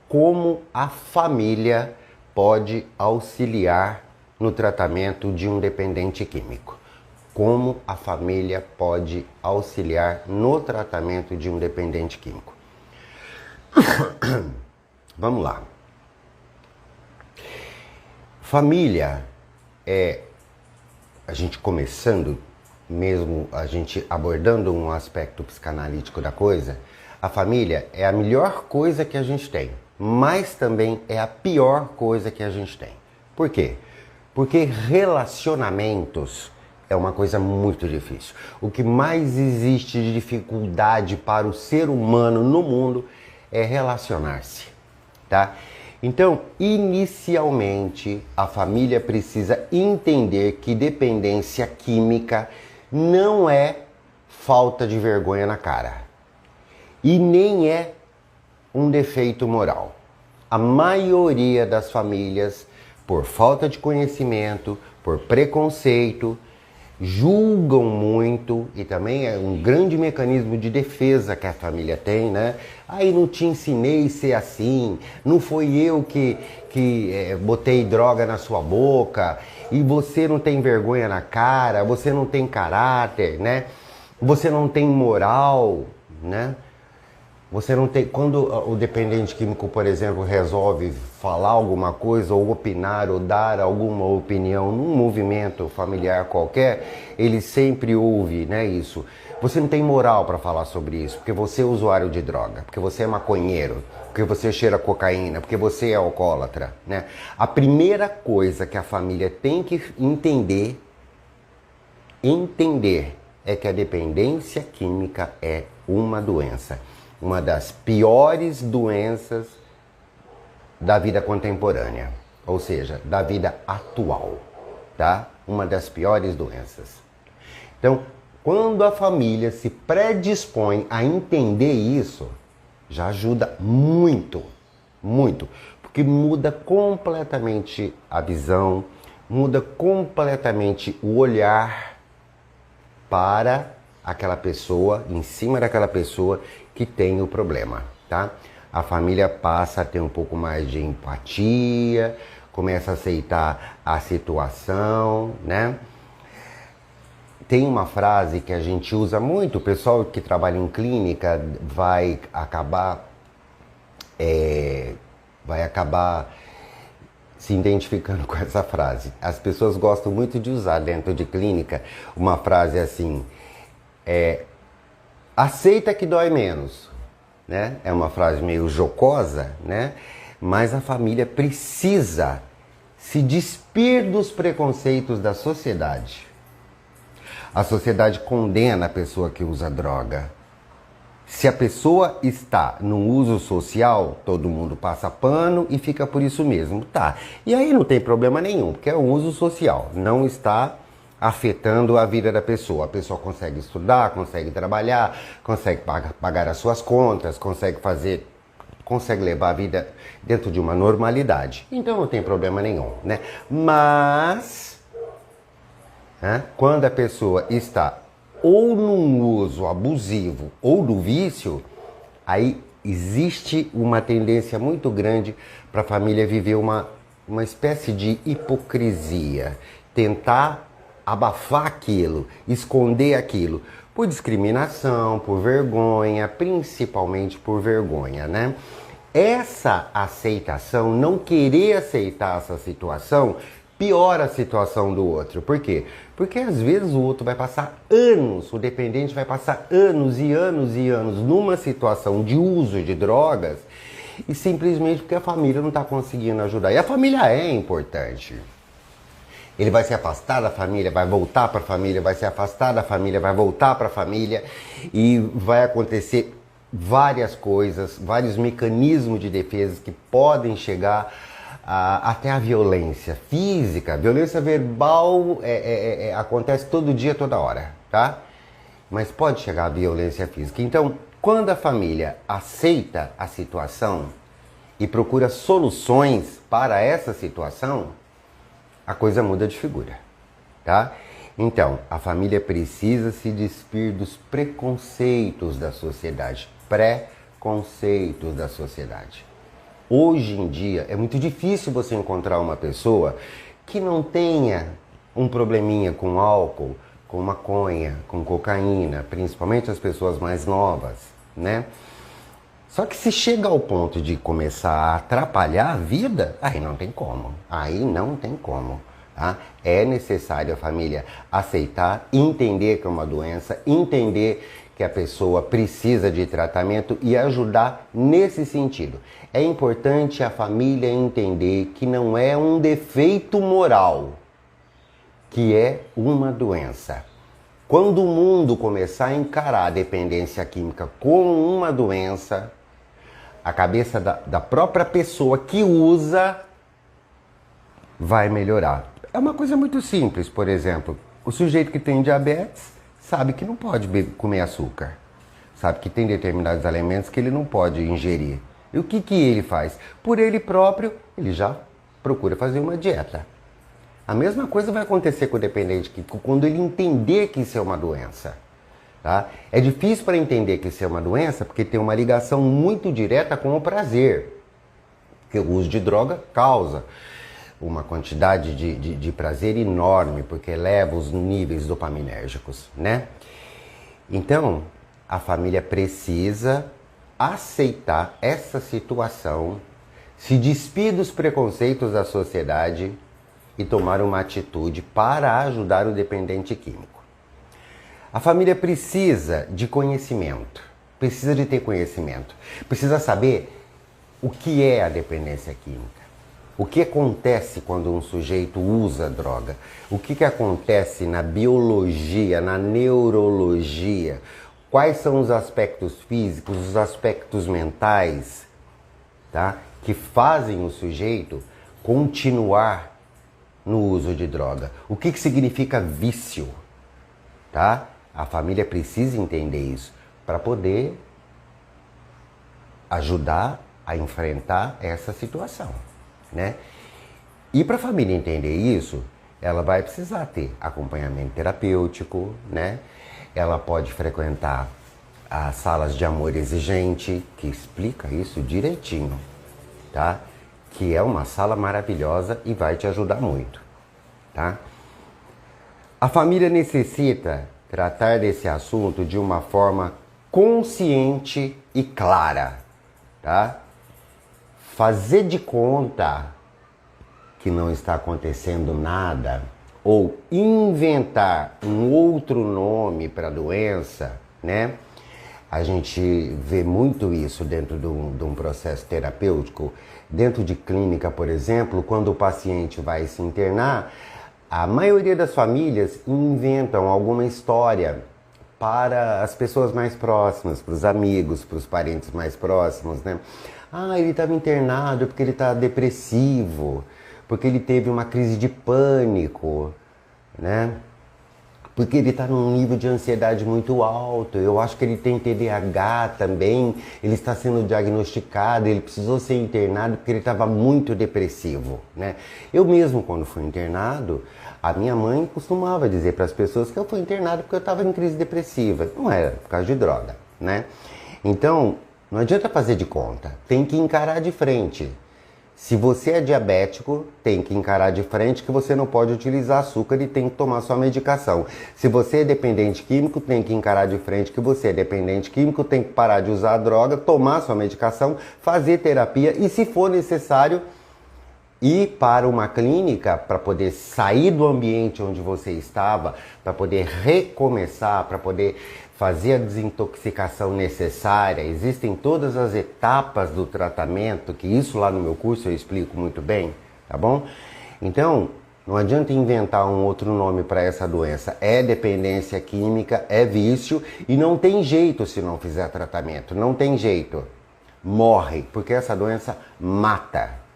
como a família pode auxiliar no tratamento de um dependente químico. Como a família pode auxiliar no tratamento de um dependente químico. Vamos lá. Família a gente começando, mesmo a gente abordando um aspecto psicanalítico da coisa, a família é a melhor coisa que a gente tem, mas também é a pior coisa que a gente tem. Por quê? Porque relacionamentos é uma coisa muito difícil. O que mais existe de dificuldade para o ser humano no mundo é relacionar-se, tá? Então, inicialmente, a família precisa entender que dependência química não é falta de vergonha na cara e nem é um defeito moral. A maioria das famílias, por falta de conhecimento, por preconceito, julgam muito, e também é um grande mecanismo de defesa que a família tem, né? Aí não te ensinei a ser assim, não foi eu que botei droga na sua boca, e você não tem vergonha na cara, você não tem caráter, né? Você não tem moral, né? Você não tem. Quando o dependente químico, por exemplo, resolve falar alguma coisa, ou opinar, ou dar alguma opinião num movimento familiar qualquer, ele sempre ouve, né, isso. Você não tem moral para falar sobre isso, porque você é usuário de droga, porque você é maconheiro, porque você cheira cocaína, porque você é alcoólatra, né? A primeira coisa que a família tem que entender é que a dependência química é uma doença. Uma das piores doenças da vida contemporânea, ou seja, da vida atual, tá? Uma das piores doenças. Então, quando a família se predispõe a entender isso, já ajuda muito, muito, porque muda completamente a visão, muda completamente o olhar para aquela pessoa, em cima daquela pessoa que tem o problema, tá? A família passa a ter um pouco mais de empatia, começa a aceitar a situação, né? Tem uma frase que a gente usa muito, o pessoal que trabalha em clínica vai acabar se identificando com essa frase. As pessoas gostam muito de usar dentro de clínica uma frase assim, aceita que dói menos, né? É uma frase meio jocosa, né? Mas a família precisa se despir dos preconceitos da sociedade. A sociedade condena a pessoa que usa droga. Se a pessoa está no uso social, todo mundo passa pano e fica por isso mesmo, tá? E aí não tem problema nenhum, porque é um uso social, não está afetando a vida da pessoa. A pessoa consegue estudar, consegue trabalhar, consegue pagar as suas contas, consegue levar a vida dentro de uma normalidade. Então não tem problema nenhum, né? Mas, quando a pessoa está ou num uso abusivo ou do vício, aí existe uma tendência muito grande para a família viver uma espécie de hipocrisia, tentar abafar aquilo, esconder aquilo, por discriminação, por vergonha, principalmente por vergonha, né? Essa aceitação, não querer aceitar essa situação, piora a situação do outro. Por quê? Porque às vezes o outro vai passar anos, o dependente vai passar anos e anos e anos numa situação de uso de drogas e simplesmente porque a família não está conseguindo ajudar. E a família é importante. Ele vai se afastar da família, vai voltar para a família, vai se afastar da família, vai voltar para a família e vai acontecer várias coisas, vários mecanismos de defesa que podem chegar até a violência física. Violência verbal acontece todo dia, toda hora, tá? Mas pode chegar a violência física. Então, quando a família aceita a situação e procura soluções para essa situação, a coisa muda de figura, tá? Então, a família precisa se despir dos preconceitos da sociedade, preconceitos da sociedade. Hoje em dia é muito difícil você encontrar uma pessoa que não tenha um probleminha com álcool, com maconha, com cocaína, principalmente as pessoas mais novas, né? Só que se chega ao ponto de começar a atrapalhar a vida, aí não tem como. Aí não tem como. Tá? É necessário a família aceitar, entender que é uma doença, entender que a pessoa precisa de tratamento e ajudar nesse sentido. É importante a família entender que não é um defeito moral, que é uma doença. Quando o mundo começar a encarar a dependência química como uma doença, a cabeça da própria pessoa que usa vai melhorar. É uma coisa muito simples, por exemplo, o sujeito que tem diabetes sabe que não pode comer açúcar, sabe que tem determinados alimentos que ele não pode ingerir. E o que ele faz? Por ele próprio, ele já procura fazer uma dieta. A mesma coisa vai acontecer com o dependente químico quando ele entender que isso é uma doença. Tá? É difícil para entender que isso é uma doença porque tem uma ligação muito direta com o prazer. Porque o uso de droga causa uma quantidade de prazer enorme, porque eleva os níveis dopaminérgicos, né? Então, a família precisa aceitar essa situação, se despir dos preconceitos da sociedade e tomar uma atitude para ajudar o dependente químico. A família precisa de conhecimento, precisa de ter conhecimento, precisa saber o que é a dependência química, o que acontece quando um sujeito usa droga, o que acontece na biologia, na neurologia, quais são os aspectos físicos, os aspectos mentais, tá, que fazem o sujeito continuar no uso de droga. O que significa vício, tá? A família precisa entender isso para poder ajudar a enfrentar essa situação, né? E para a família entender isso, ela vai precisar ter acompanhamento terapêutico, né? Ela pode frequentar as salas de amor exigente, que explica isso direitinho, tá? Que é uma sala maravilhosa e vai te ajudar muito, tá? A família necessita tratar desse assunto de uma forma consciente e clara, tá? Fazer de conta que não está acontecendo nada ou inventar um outro nome para a doença, né? A gente vê muito isso dentro de um processo terapêutico. Dentro de clínica, por exemplo, quando o paciente vai se internar, a maioria das famílias inventam alguma história para as pessoas mais próximas, para os amigos, para os parentes mais próximos, né? Ah, ele estava internado porque ele está depressivo, porque ele teve uma crise de pânico, né? Porque ele está num nível de ansiedade muito alto. Eu acho que ele tem TDAH também, ele está sendo diagnosticado, ele precisou ser internado porque ele estava muito depressivo, né? Eu mesmo, quando fui internado, a minha mãe costumava dizer para as pessoas que eu fui internado porque eu estava em crise depressiva. Não era, por causa de droga, né? Então, não adianta fazer de conta, tem que encarar de frente. Se você é diabético, tem que encarar de frente que você não pode utilizar açúcar e tem que tomar sua medicação. Se você é dependente químico, tem que encarar de frente que você é dependente químico, tem que parar de usar a droga, tomar sua medicação, fazer terapia e, se for necessário, ir para uma clínica para poder sair do ambiente onde você estava, para poder recomeçar, para poder fazer a desintoxicação necessária. Existem todas as etapas do tratamento, que isso lá no meu curso eu explico muito bem, tá bom? Então, não adianta inventar um outro nome para essa doença. É dependência química, é vício e não tem jeito se não fizer tratamento, não tem jeito. Morre, porque essa doença mata,